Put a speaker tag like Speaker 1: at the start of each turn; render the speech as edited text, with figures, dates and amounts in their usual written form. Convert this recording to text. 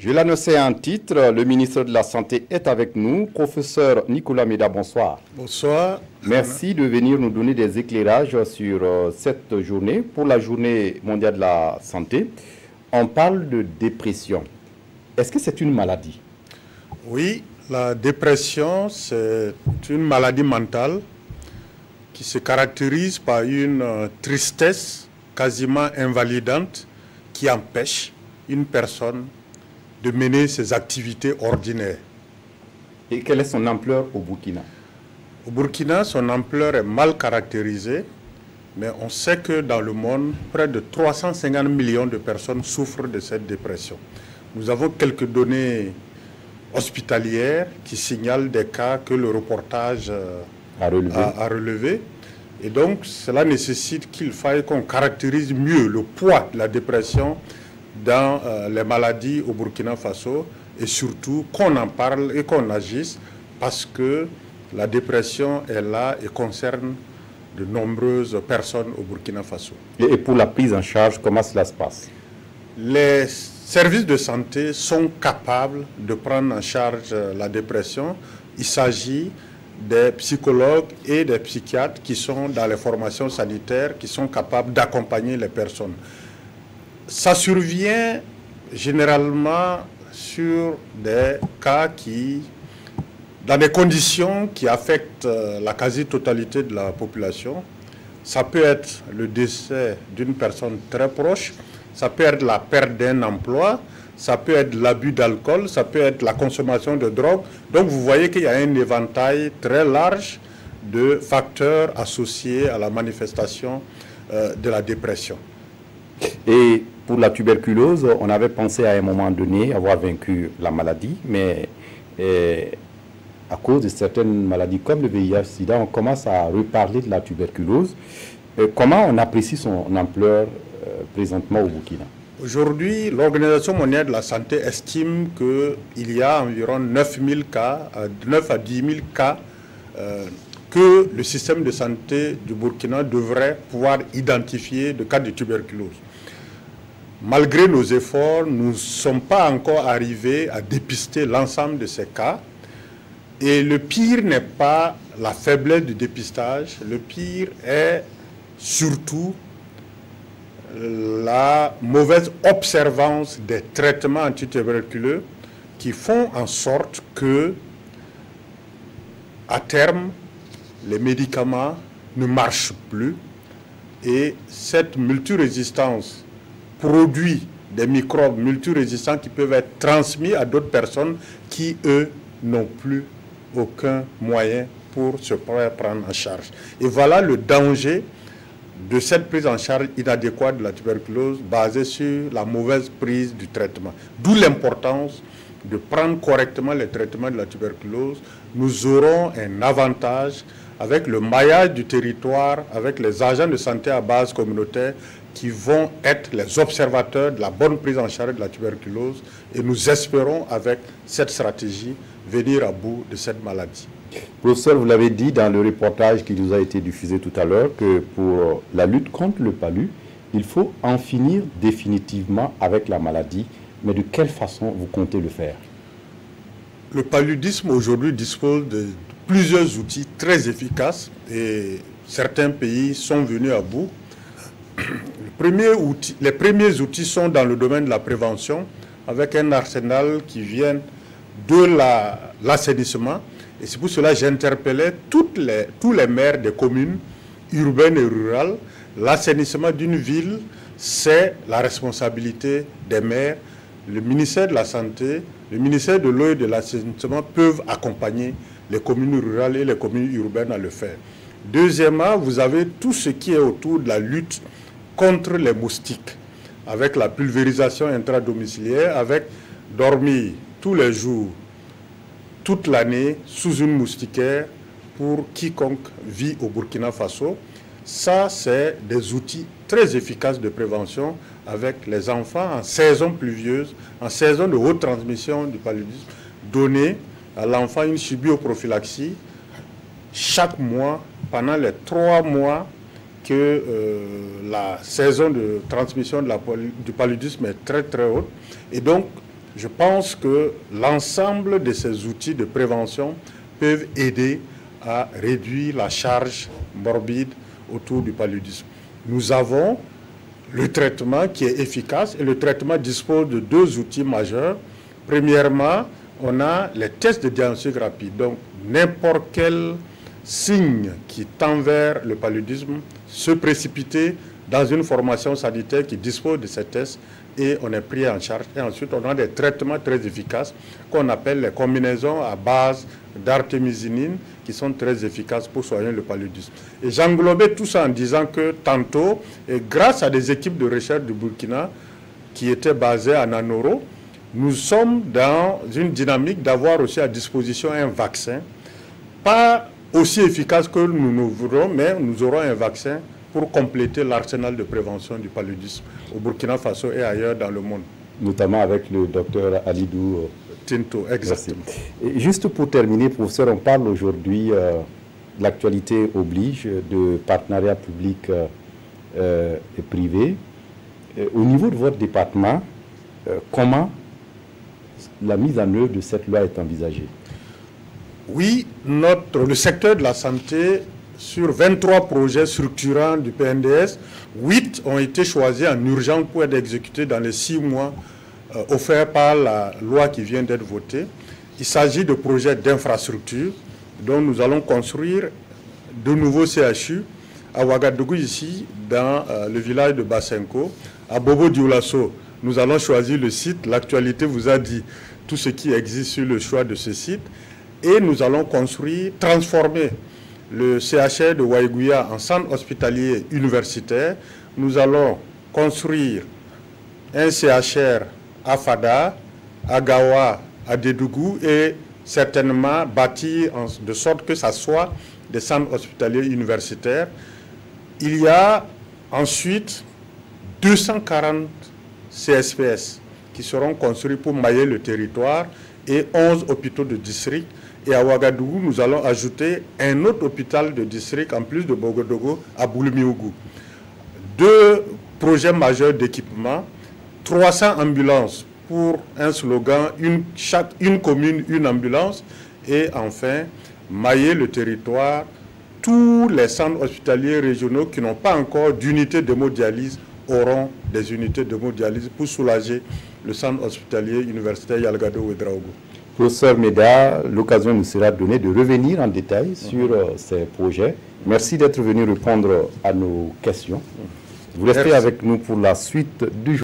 Speaker 1: Je l'annonçais en titre, le ministre de la Santé est avec nous. Professeur Nicolas Méda, bonsoir.
Speaker 2: Bonsoir.
Speaker 1: Merci de venir nous donner des éclairages sur cette journée. Pour la journée mondiale de la santé, on parle de dépression. Est-ce que c'est une maladie?
Speaker 2: Oui, la dépression, c'est une maladie mentale qui se caractérise par une tristesse quasiment invalidante qui empêche une personne de mener ses activités ordinaires.
Speaker 1: Et quelle est son ampleur au Burkina?
Speaker 2: Au Burkina, son ampleur est mal caractérisée, mais on sait que dans le monde, près de 350 millions de personnes souffrent de cette dépression. Nous avons quelques données hospitalières qui signalent des cas que le reportage a relevé. Et donc, cela nécessite qu'il faille qu'on caractérise mieux le poids de la dépression dans les maladies au Burkina Faso et surtout qu'on en parle et qu'on agisse parce que la dépression est là et concerne de nombreuses personnes au Burkina Faso.
Speaker 1: Et pour la prise en charge, comment cela se passe?
Speaker 2: Les services de santé sont capables de prendre en charge la dépression. Il s'agit des psychologues et des psychiatres qui sont dans les formations sanitaires, qui sont capables d'accompagner les personnes. Ça survient généralement sur des cas dans des conditions qui affectent la quasi-totalité de la population. Ça peut être le décès d'une personne très proche, ça peut être la perte d'un emploi, ça peut être l'abus d'alcool, ça peut être la consommation de drogue. Donc vous voyez qu'il y a un éventail très large de facteurs associés à la manifestation de la dépression.
Speaker 1: Et pour la tuberculose, on avait pensé à un moment donné avoir vaincu la maladie, mais à cause de certaines maladies comme le VIH-Sida, on commence à reparler de la tuberculose. Comment on apprécie son ampleur présentement au Burkina?
Speaker 2: Aujourd'hui, l'Organisation mondiale de la santé estime qu'il y a environ 9 à 10 000 cas que le système de santé du Burkina devrait pouvoir identifier de cas de tuberculose. Malgré nos efforts, nous ne sommes pas encore arrivés à dépister l'ensemble de ces cas. Et le pire n'est pas la faiblesse du dépistage, le pire est surtout la mauvaise observance des traitements antituberculeux qui font en sorte que, à terme, les médicaments ne marchent plus et cette multirésistance produit des microbes multirésistants qui peuvent être transmis à d'autres personnes qui, eux, n'ont plus aucun moyen pour se prendre en charge. Et voilà le danger de cette prise en charge inadéquate de la tuberculose basée sur la mauvaise prise du traitement. D'où l'importance de prendre correctement les traitements de la tuberculose. Nous aurons un avantage avec le maillage du territoire, avec les agents de santé à base communautaire qui vont être les observateurs de la bonne prise en charge de la tuberculose et nous espérons avec cette stratégie venir à bout de cette maladie.
Speaker 1: Professeur, vous l'avez dit dans le reportage qui nous a été diffusé tout à l'heure que pour la lutte contre le palu, il faut en finir définitivement avec la maladie. Mais de quelle façon vous comptez le faire?
Speaker 2: Le paludisme aujourd'hui dispose de plusieurs outils très efficaces et certains pays sont venus à bout. Les premiers outils sont dans le domaine de la prévention avec un arsenal qui vient de l'assainissement. Et c'est pour cela que j'interpellais tous les maires des communes urbaines et rurales. L'assainissement d'une ville, c'est la responsabilité des maires. Le ministère de la Santé, le ministère de l'Eau et de l'Assainissement peuvent accompagner les communes rurales et les communes urbaines à le faire. Deuxièmement, vous avez tout ce qui est autour de la lutte contre les moustiques, avec la pulvérisation intradomiciliaire, avec dormir tous les jours, toute l'année, sous une moustiquaire pour quiconque vit au Burkina Faso. Ça, c'est des outils très efficaces de prévention avec les enfants en saison pluvieuse, en saison de haute transmission du paludisme, donner à l'enfant une chibioprophylaxie chaque mois pendant les 3 mois que la saison de transmission du paludisme est très très haute. Et donc, je pense que l'ensemble de ces outils de prévention peuvent aider à réduire la charge morbide autour du paludisme. Nous avons le traitement qui est efficace et le traitement dispose de deux outils majeurs. Premièrement, on a les tests de diagnostic rapide. Donc, n'importe quel signe qui tend vers le paludisme, se précipiter dans une formation sanitaire qui dispose de ces tests et on est pris en charge. Et ensuite, on a des traitements très efficaces qu'on appelle les combinaisons à base d'artémisinine qui sont très efficaces pour soigner le paludisme. Et j'englobais tout ça en disant que tantôt, et grâce à des équipes de recherche du Burkina qui étaient basées à Nanoro, nous sommes dans une dynamique d'avoir aussi à disposition un vaccin, pas aussi efficace que nous voudrons, mais nous aurons un vaccin pour compléter l'arsenal de prévention du paludisme au Burkina Faso et ailleurs dans le monde.
Speaker 1: Notamment avec le docteur Alidou
Speaker 2: Tinto, exactement.
Speaker 1: Et juste pour terminer, professeur, on parle aujourd'hui, l'actualité oblige, de partenariat public et privé. Au niveau de votre département, comment la mise en œuvre de cette loi est envisagée?
Speaker 2: Oui, le secteur de la santé, sur 23 projets structurants du PNDS, 8 ont été choisis en urgence pour être exécutés dans les 6 mois offerts par la loi qui vient d'être votée. Il s'agit de projets d'infrastructure dont nous allons construire de nouveaux CHU à Ouagadougou ici, dans le village de Basenko. À Bobo-Dioulasso, nous allons choisir le site. L'actualité vous a dit tout ce qui existe sur le choix de ce site. Et nous allons transformer le CHR de Waïgouya en centre hospitalier universitaire. Nous allons construire un CHR à Fada, à Gawa, à Dédougou et certainement bâtir de sorte que ça soit des centres hospitaliers universitaires. Il y a ensuite 240 CSPS qui seront construits pour mailler le territoire et 11 hôpitaux de district. Et à Ouagadougou, nous allons ajouter un autre hôpital de district, en plus de Bogodogo, à Boulimiougu. 2 projets majeurs d'équipement, 300 ambulances pour un slogan, une commune, une ambulance. Et enfin, mailler le territoire. Tous les centres hospitaliers régionaux qui n'ont pas encore d'unité d'hémodialyse auront des unités d'hémodialyse pour soulager le centre hospitalier universitaire Yalgado Ouedraogo.
Speaker 1: Professeur Meda, l'occasion nous sera donnée de revenir en détail sur ces projets. Merci d'être venu répondre à nos questions. Vous restez avec nous pour la suite du jour.